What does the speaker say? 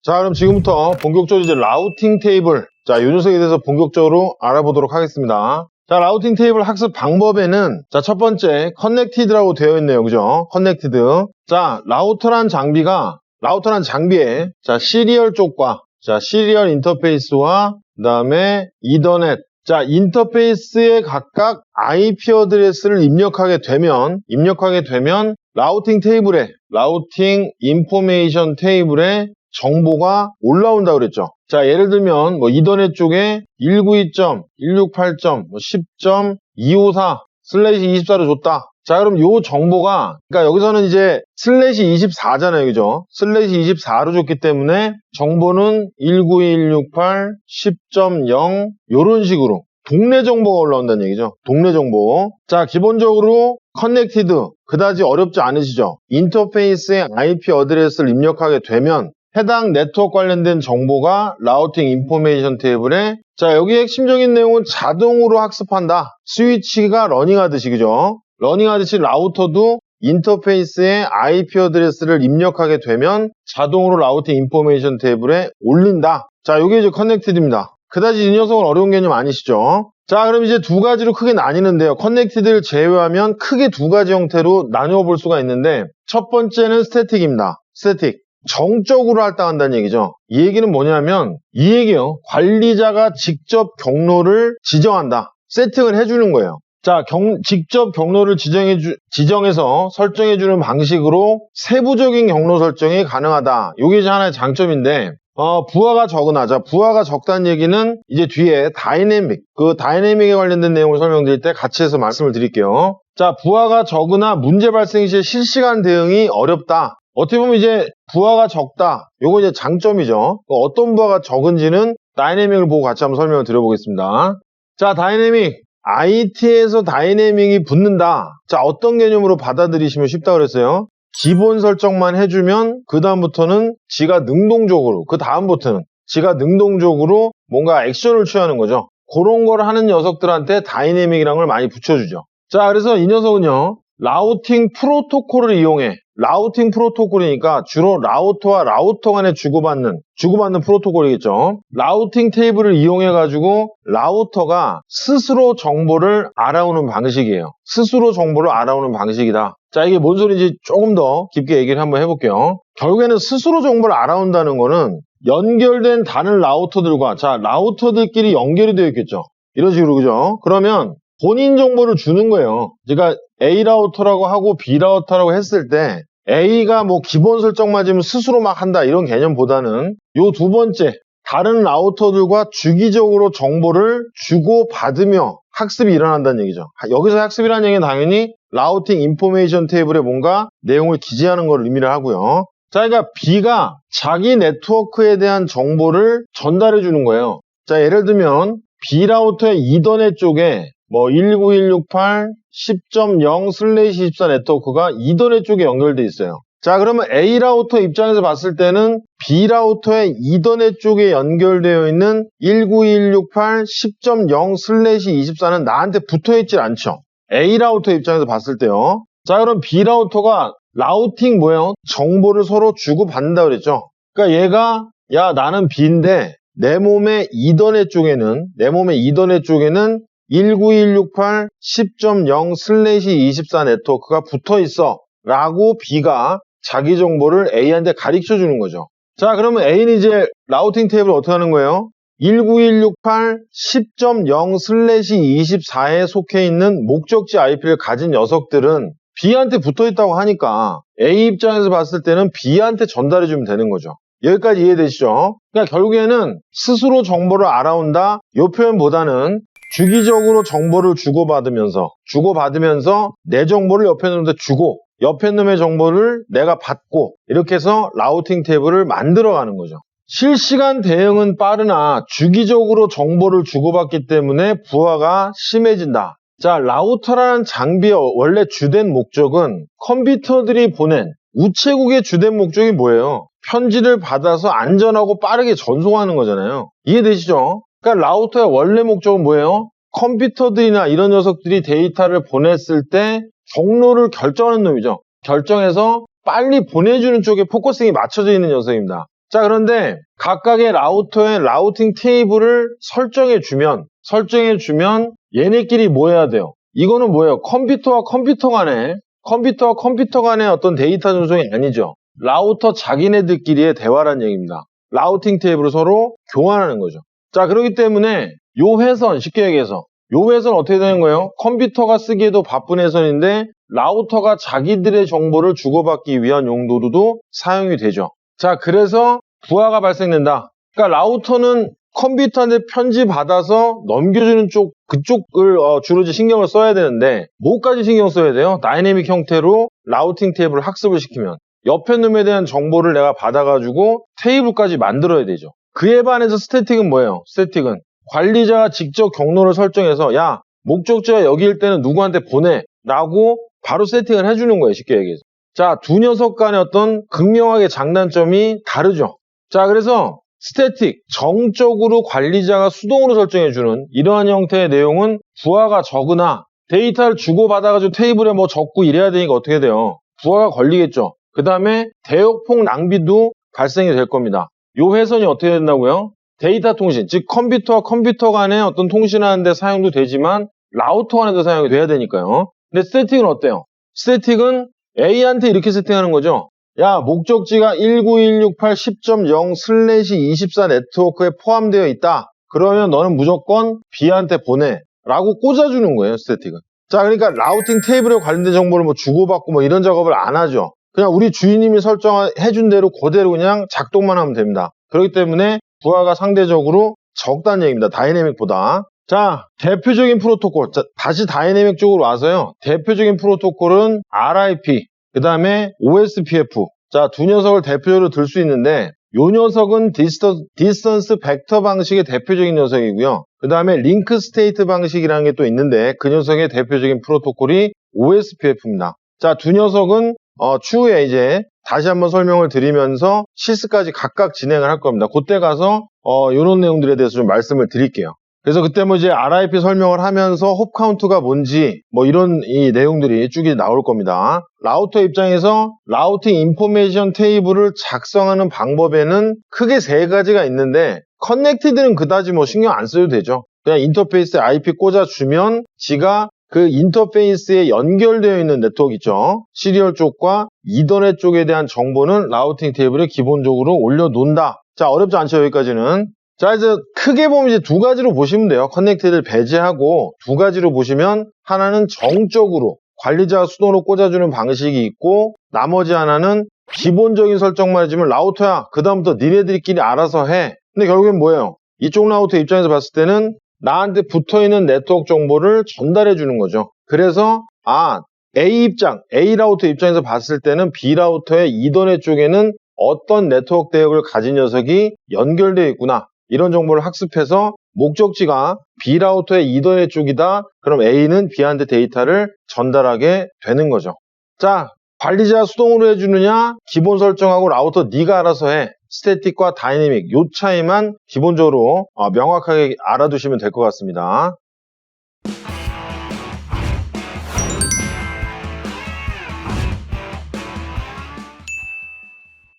자, 그럼 지금부터 본격적으로 이제 라우팅 테이블, 자, 이 녀석에 대해서 본격적으로 알아보도록 하겠습니다. 자, 라우팅 테이블 학습 방법에는, 자, 첫 번째, 커넥티드라고 되어 있네요. 그죠? 커넥티드. 자, 라우터란 장비에, 자, 시리얼 쪽과, 자, 시리얼 인터페이스와, 그 다음에 이더넷, 자, 인터페이스에 각각 IP 어드레스를 입력하게 되면, 라우팅 인포메이션 테이블에 정보가 올라온다고 그랬죠. 자, 예를 들면, 이더넷 쪽에 192.168.10.254/24를 줬다. 자, 그럼 요 정보가, 그러니까 여기서는 이제 /24잖아요. 그죠? /24로 줬기 때문에 정보는 192.168.10.0 요런 식으로 동네 정보가 올라온다는 얘기죠. 동네 정보. 자, 기본적으로 커넥티드, 그다지 어렵지 않으시죠? 인터페이스에 IP 어드레스를 입력하게 되면 해당 네트워크 관련된 정보가 라우팅 인포메이션 테이블에, 자, 여기 핵심적인 내용은 자동으로 학습한다. 스위치가 러닝하듯이, 그죠? 러닝하듯이 라우터도 인터페이스에 IP 어드레스를 입력하게 되면 자동으로 라우팅 인포메이션 테이블에 올린다. 자, 이게 이제 커넥티드입니다. 그다지 이 녀석은 어려운 개념 아니시죠? 자, 그럼 이제 두 가지로 크게 나뉘는데요. 커넥티드를 제외하면 크게 두 가지 형태로 나누어 볼 수가 있는데, 첫 번째는 스태틱입니다. 스태틱. 정적으로 할당한다는 얘기죠. 이 얘기는 뭐냐면, 이 얘기요. 관리자가 직접 경로를 지정한다. 세팅을 해주는 거예요. 자, 직접 경로를 지정해서 설정해주는 방식으로 세부적인 경로 설정이 가능하다. 이게 이제 하나의 장점인데, 부하가 적으나, 자, 부하가 적다는 얘기는 이제 뒤에 다이내믹에 관련된 내용을 설명드릴 때 같이 해서 말씀을 드릴게요. 자, 부하가 적으나 문제 발생 시에 실시간 대응이 어렵다. 어떻게 보면 이제 부하가 적다. 요거 이제 장점이죠. 어떤 부하가 적은지는 다이내믹을 보고 같이 한번 설명을 드려보겠습니다. 자, 다이내믹. IT에서 다이내믹이 붙는다. 자, 어떤 개념으로 받아들이시면 쉽다고 그랬어요? 기본 설정만 해주면 그 다음부터는 지가 능동적으로 뭔가 액션을 취하는 거죠. 그런 걸 하는 녀석들한테 다이내믹이라는 걸 많이 붙여주죠. 자, 그래서 이 녀석은요, 라우팅 프로토콜을 이용해. 라우팅 프로토콜이니까 주로 라우터와 라우터 간에 주고받는 프로토콜이겠죠. 라우팅 테이블을 이용해가지고 라우터가 스스로 정보를 알아오는 방식이에요. 스스로 정보를 알아오는 방식이다. 자, 이게 뭔 소리인지 조금 더 깊게 얘기를 한번 해볼게요. 결국에는 스스로 정보를 알아온다는 거는 연결된 다른 라우터들과, 자, 라우터들끼리 연결이 되어 있겠죠. 이런 식으로, 그죠? 그러면 본인 정보를 주는 거예요. 그러니까 A 라우터라고 하고 B 라우터라고 했을 때 A가 기본 설정 맞으면 스스로 막 한다 이런 개념보다는 요 두 번째 다른 라우터들과 주기적으로 정보를 주고받으며 학습이 일어난다는 얘기죠. 여기서 학습이라는 얘기는 당연히 라우팅 인포메이션 테이블에 뭔가 내용을 기재하는 걸 의미를 하고요. 자, 그러니까 B가 자기 네트워크에 대한 정보를 전달해 주는 거예요. 자, 예를 들면 B 라우터의 이더넷 쪽에 192.168.10.0/24 네트워크가 이더넷 쪽에 연결돼 있어요. 자, 그러면 A 라우터 입장에서 봤을 때는 B 라우터의 이더넷 쪽에 연결되어 있는 192.168.10.0/24는 나한테 붙어있질 않죠. A 라우터 입장에서 봤을 때요. 자, 그럼 B 라우터가 라우팅 정보를 서로 주고받는다 그랬죠. 그러니까 얘가, 야, 나는 B인데 내 몸의 이더넷 쪽에는 192.168.10.0/24 네트워크가 붙어있어 라고 B가 자기 정보를 A한테 가르쳐 주는 거죠. 자, 그러면 A는 이제 라우팅 테이블을 어떻게 하는 거예요? 192.10/24에 속해 있는 목적지 IP를 가진 녀석들은 B한테 붙어있다고 하니까 A 입장에서 봤을 때는 B한테 전달해 주면 되는 거죠. 여기까지 이해되시죠? 그러니까 결국에는 스스로 정보를 알아온다 이 표현보다는 주기적으로 정보를 주고받으면서 내 정보를 옆에 놈한테 주고 옆에 놈의 정보를 내가 받고 이렇게 해서 라우팅 테이블을 만들어가는 거죠. 실시간 대응은 빠르나 주기적으로 정보를 주고받기 때문에 부하가 심해진다. 자, 라우터라는 장비의 원래 주된 목적은 컴퓨터들이 보낸 우체국의 주된 목적이 뭐예요? 편지를 받아서 안전하고 빠르게 전송하는 거잖아요. 이해되시죠? 그러니까 라우터의 원래 목적은 뭐예요? 컴퓨터들이나 이런 녀석들이 데이터를 보냈을 때 경로를 결정하는 놈이죠. 결정해서 빨리 보내주는 쪽에 포커싱이 맞춰져 있는 녀석입니다. 자, 그런데 각각의 라우터의 라우팅 테이블을 설정해주면 얘네끼리 뭐 해야 돼요? 이거는 뭐예요? 컴퓨터와 컴퓨터 간의 어떤 데이터 전송이 아니죠. 라우터 자기네들끼리의 대화라는 얘기입니다. 라우팅 테이블을 서로 교환하는 거죠. 자, 그렇기 때문에 요 회선, 쉽게 얘기해서 요 회선 어떻게 되는 거예요? 컴퓨터가 쓰기에도 바쁜 회선인데 라우터가 자기들의 정보를 주고받기 위한 용도로도 사용이 되죠. 자, 그래서 부하가 발생된다. 그러니까 라우터는 컴퓨터한테 편지 받아서 넘겨주는 그쪽을 주로 신경을 써야 되는데 뭐까지 신경 써야 돼요? 다이내믹 형태로 라우팅 테이블을 학습을 시키면 옆에 놈에 대한 정보를 내가 받아가지고 테이블까지 만들어야 되죠. 그에 반해서 스태틱은 뭐예요? 스태틱은 관리자가 직접 경로를 설정해서 야, 목적지가 여기일 때는 누구한테 보내 라고 바로 세팅을 해주는 거예요. 쉽게 얘기해서. 자, 두 녀석 간의 어떤 극명하게 장단점이 다르죠. 자, 그래서 스태틱, 정적으로 관리자가 수동으로 설정해주는 이러한 형태의 내용은 부하가 적으나 데이터를 주고받아가지고 테이블에 뭐 적고 이래야 되니까 어떻게 돼요? 부하가 걸리겠죠. 그 다음에 대역폭 낭비도 발생이 될 겁니다. 요 회선이 어떻게 된다고요? 데이터 통신, 즉 컴퓨터와 컴퓨터 간의 어떤 통신하는 데 사용도 되지만 라우터 간에도 사용이 돼야 되니까요. 근데 스태틱은 어때요? 스태틱은 A한테 이렇게 세팅하는 거죠. 야, 목적지가 1916810.0/24 네트워크에 포함되어 있다. 그러면 너는 무조건 B한테 보내 라고 꽂아주는 거예요, 스태틱은. 자, 그러니까 라우팅 테이블에 관련된 정보를 뭐 주고받고 뭐 이런 작업을 안 하죠. 그냥 우리 주인님이 설정해준 대로 그대로 그냥 작동만 하면 됩니다. 그렇기 때문에 부하가 상대적으로 적다는 얘기입니다. 다이내믹보다. 자, 대표적인 프로토콜. 자, 다시 다이내믹 쪽으로 와서요. 대표적인 프로토콜은 RIP, 그 다음에 OSPF. 자, 두 녀석을 대표적으로 들 수 있는데 요 녀석은 디스턴스 벡터 방식의 대표적인 녀석이고요. 그 다음에 링크 스테이트 방식이라는 게 또 있는데 그 녀석의 대표적인 프로토콜이 OSPF입니다. 자, 두 녀석은 추후에 이제 다시 한번 설명을 드리면서 실습까지 각각 진행을 할 겁니다. 그때 가서 이런 내용들에 대해서 좀 말씀을 드릴게요. 그래서 그때 뭐 이제 RIP 설명을 하면서 홉 카운트가 뭔지 뭐 이런 이 내용들이 쭉 나올 겁니다. 라우터 입장에서 라우팅 인포메이션 테이블을 작성하는 방법에는 크게 세 가지가 있는데 커넥티드는 그다지 뭐 신경 안 써도 되죠. 그냥 인터페이스에 IP 꽂아주면 지가 그 인터페이스에 연결되어 있는 네트워크 있죠. 시리얼 쪽과 이더넷 쪽에 대한 정보는 라우팅 테이블에 기본적으로 올려놓는다. 자, 어렵지 않죠, 여기까지는. 자, 이제 크게 보면 이제 두 가지로 보시면 돼요. 커넥티드를 배제하고 두 가지로 보시면 하나는 정적으로 관리자가 수동으로 꽂아주는 방식이 있고 나머지 하나는 기본적인 설정만 해주면 라우터야, 그 다음부터 니네들끼리 알아서 해. 근데 결국엔 뭐예요? 이쪽 라우터 입장에서 봤을 때는 나한테 붙어있는 네트워크 정보를 전달해 주는 거죠. 그래서 A 라우터 입장에서 봤을 때는 B 라우터의 이더넷 쪽에는 어떤 네트워크 대역을 가진 녀석이 연결되어 있구나. 이런 정보를 학습해서 목적지가 B 라우터의 이더넷 쪽이다. 그럼 A는 B한테 데이터를 전달하게 되는 거죠. 자, 관리자 수동으로 해주느냐, 기본 설정하고 라우터 네가 알아서 해. 스태틱과 다이내믹, 요 차이만 기본적으로 명확하게 알아두시면 될 것 같습니다.